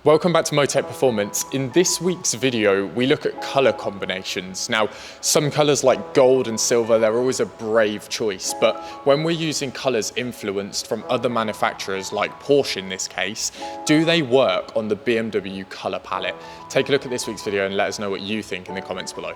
Welcome back to Motec Performance. In this week's video, we look at colour combinations. Now, some colours like gold and silver, they're always a brave choice, but when we're using colours influenced from other manufacturers like Porsche in this case, do they work on the BMW colour palette? Take a look at this week's video and let us know what you think in the comments below.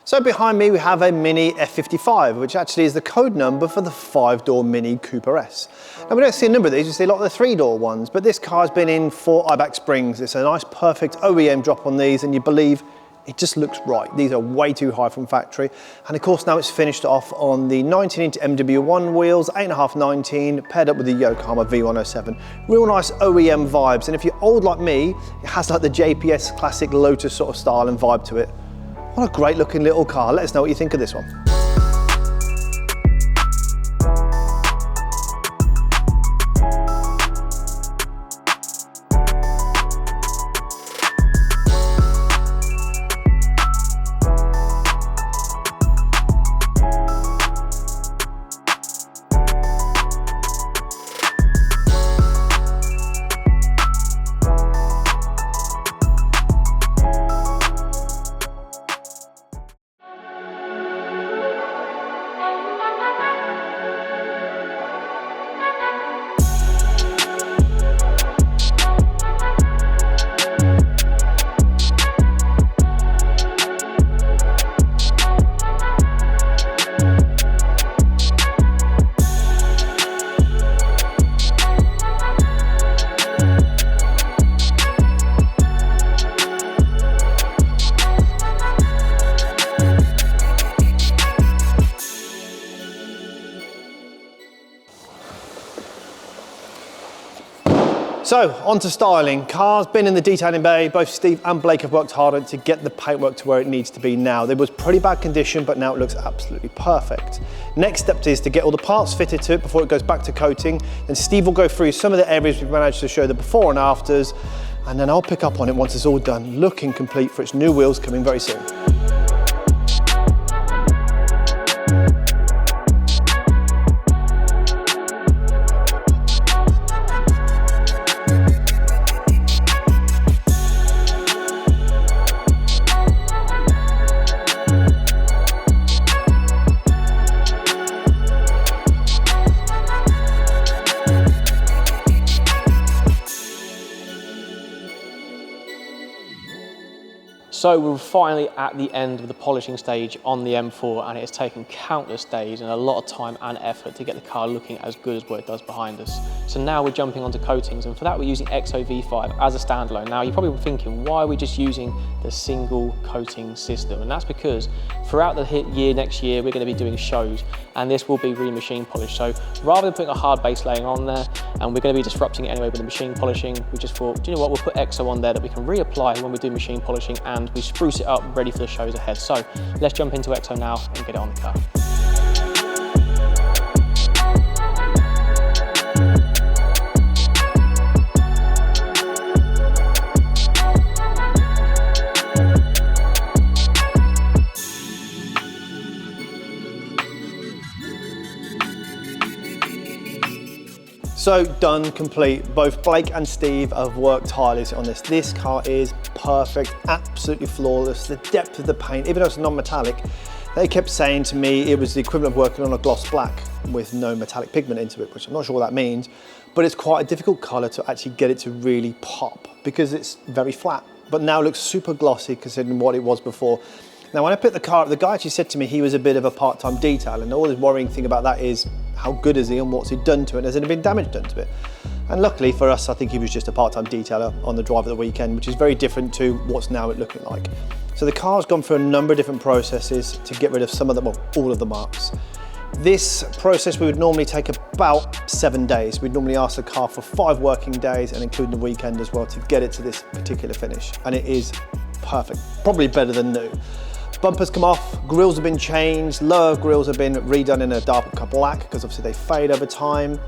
So behind me we have a Mini F55, which actually is the code number for the 5-door Mini Cooper S. Now we don't see a number of these, we see a lot of the 3-door ones, but this car's been in 4 IBAC springs. It's a nice perfect OEM drop on these, and you believe it just looks right. These are way too high from factory. And of course now it's finished off on the 19-inch MW1 wheels, 8.5/19, paired up with the Yokohama V107. Real nice OEM vibes, and if you're old like me, it has like the JPS classic Lotus sort of style and vibe to it. What a great looking little car. Let us know what you think of this one. So, on to styling. Car's been in the detailing bay. Both Steve and Blake have worked hard on it to get the paintwork to where it needs to be now. It was pretty bad condition, but now it looks absolutely perfect. Next step is to get all the parts fitted to it before it goes back to coating. Then Steve will go through some of the areas we've managed to show the before and afters, and then I'll pick up on it once it's all done, looking complete for its new wheels coming very soon. So we're finally at the end of the polishing stage on the M4, and it has taken countless days and a lot of time and effort to get the car looking as good as what it does behind us. So now we're jumping onto coatings, and for that we're using XO-V5 as a standalone. Now you're probably thinking, why are we just using the single coating system? And that's because throughout the year next year we're going to be doing shows, and this will be re-machine polished. So rather than putting a hard base laying on there, and we're going to be disrupting it anyway with the machine polishing, we just thought, do you know what, we'll put XO on there that we can reapply when we do machine polishing, and we spruce it up ready for the shows ahead. So let's jump into XO now and get it on the car. So done, complete. Both Blake and Steve have worked tirelessly on this. This car is perfect, absolutely flawless. The depth of the paint, even though it's non-metallic, they kept saying to me it was the equivalent of working on a gloss black with no metallic pigment into it, which I'm not sure what that means, but it's quite a difficult color to actually get it to really pop because it's very flat, but now it looks super glossy considering what it was before. Now, when I picked the car up, the guy actually said to me he was a bit of a part-time detailer, and all the worrying thing about that is how good is he and what's he done to it, and has there been damage done to it? And luckily for us, I think he was just a part-time detailer on the drive of the weekend, which is very different to what's now it looking like. So the car's gone through a number of different processes to get rid of some of them, well, all of the marks. This process we would normally take about 7 days. We'd normally ask the car for 5 working days, and including the weekend as well, to get it to this particular finish. And it is perfect, probably better than new. Bumpers come off, grills have been changed, lower grills have been redone in a darker black because obviously they fade over time.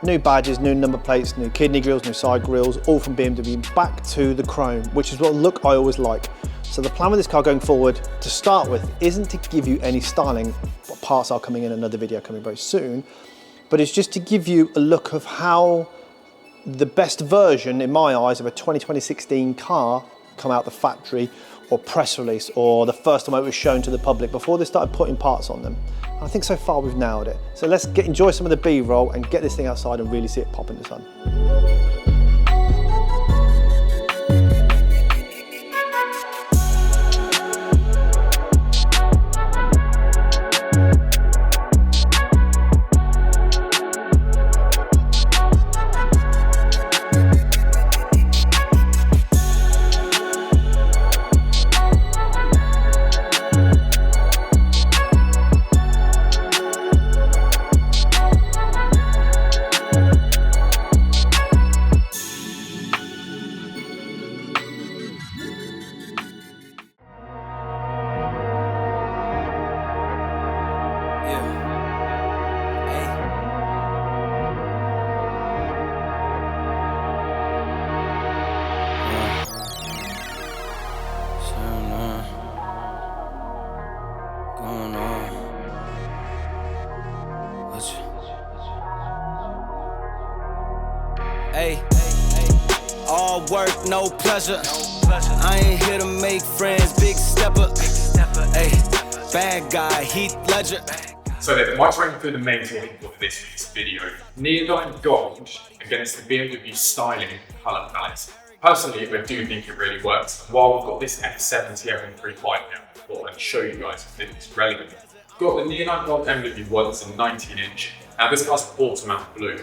New badges, new number plates, new kidney grills, new side grills, all from BMW, back to the chrome, which is what look I always like. So the plan with this car going forward, to start with, isn't to give you any styling, but parts are coming in, another video coming very soon, but it's just to give you a look of how the best version, in my eyes, of a 2016 car come out the factory, or press release, or the first time it was shown to the public before they started putting parts on them. And I think so far we've nailed it. So let's enjoy some of the B-roll and get this thing outside and really see it pop in the sun. All work, no pleasure. I ain't here to make friends, big stepper. Hey, bad guy, Heath Ledger. So I might run through the main thing of this week's video. Neodyme Gold against the BMW styling colour palette. Personally, I do think it really works. While we've got this F70 M135 now, I thought I'd show you guys if it's relevant. We've got the Neodyme Gold MW1, it's a 19-inch. Now this car's automatic blue.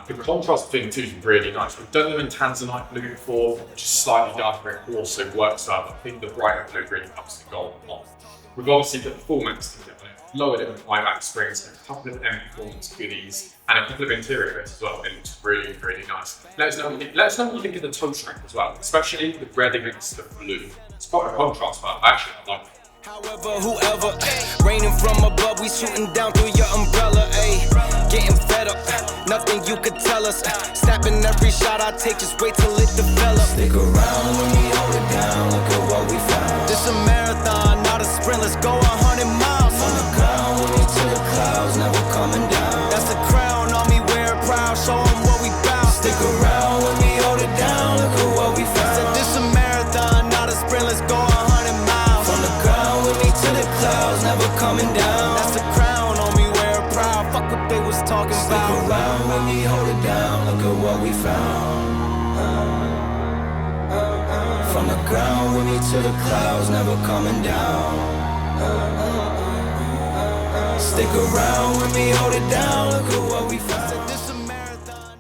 The contrast between the two is really nice. We've done them in Tanzanite blue before, which is slightly darker. It also works well. I think the brighter blue really helps the gold off. We've obviously put the performance on it, lowered it with 5-act springs, a couple of M performance goodies, and a couple of interior bits as well. It looks really, really nice. Let us know what you think of the toe strength as well, especially the red against the blue. It's quite a contrast, but actually I like it. However, whoever, raining from above, we shooting down through your umbrella, ayy. Getting fed up, nothing you could tell us. Snapping every shot I take, just wait till it develops. Stick around when we hold it down, look at what we found. This a marathon, not a sprint, let's go 100 miles. On the ground, when we to the clouds, never coming down. That's the crown on me, wear it proud, show them what we bout. Stick around when we hold it down, look at what we found. Said this a marathon, not a sprint, let's go 100 miles. On the ground, with me to the clouds, never coming down. That's the crown on me, wear it proud, fuck what they was talking about. Stick around when we hold it down, look at what we found. From the ground, with me to the clouds, never coming down. Stick around when we hold it down, look at what we found. Said this a marathon.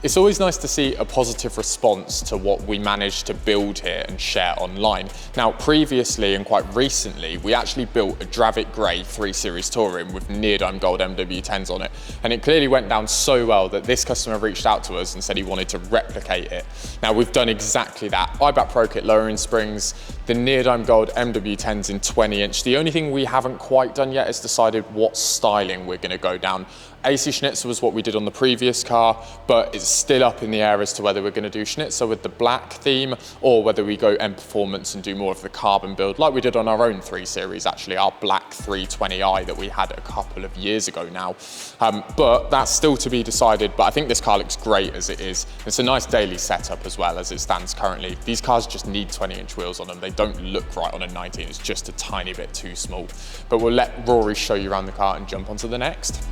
It's always nice to see a positive response to what we managed to build here and share online. Now, previously and quite recently, we actually built a Dravit Grey 3 Series Touring with Neodyme Gold MW10s on it. And it clearly went down so well that this customer reached out to us and said he wanted to replicate it. Now, we've done exactly that. IBAT Pro Kit lowering springs, the Neodyme Gold MW10s in 20-inch. The only thing we haven't quite done yet is decided what styling we're gonna go down. AC Schnitzer was what we did on the previous car, but it's still up in the air as to whether we're going to do Schnitzer with the black theme or whether we go M Performance and do more of the carbon build like we did on our own 3 Series, actually, our black 320i that we had a couple of years ago now. But that's still to be decided, but I think this car looks great as it is. It's a nice daily setup as well as it stands currently. These cars just need 20-inch wheels on them. They don't look right on a 19, it's just a tiny bit too small. But we'll let Rory show you around the car and jump onto the next.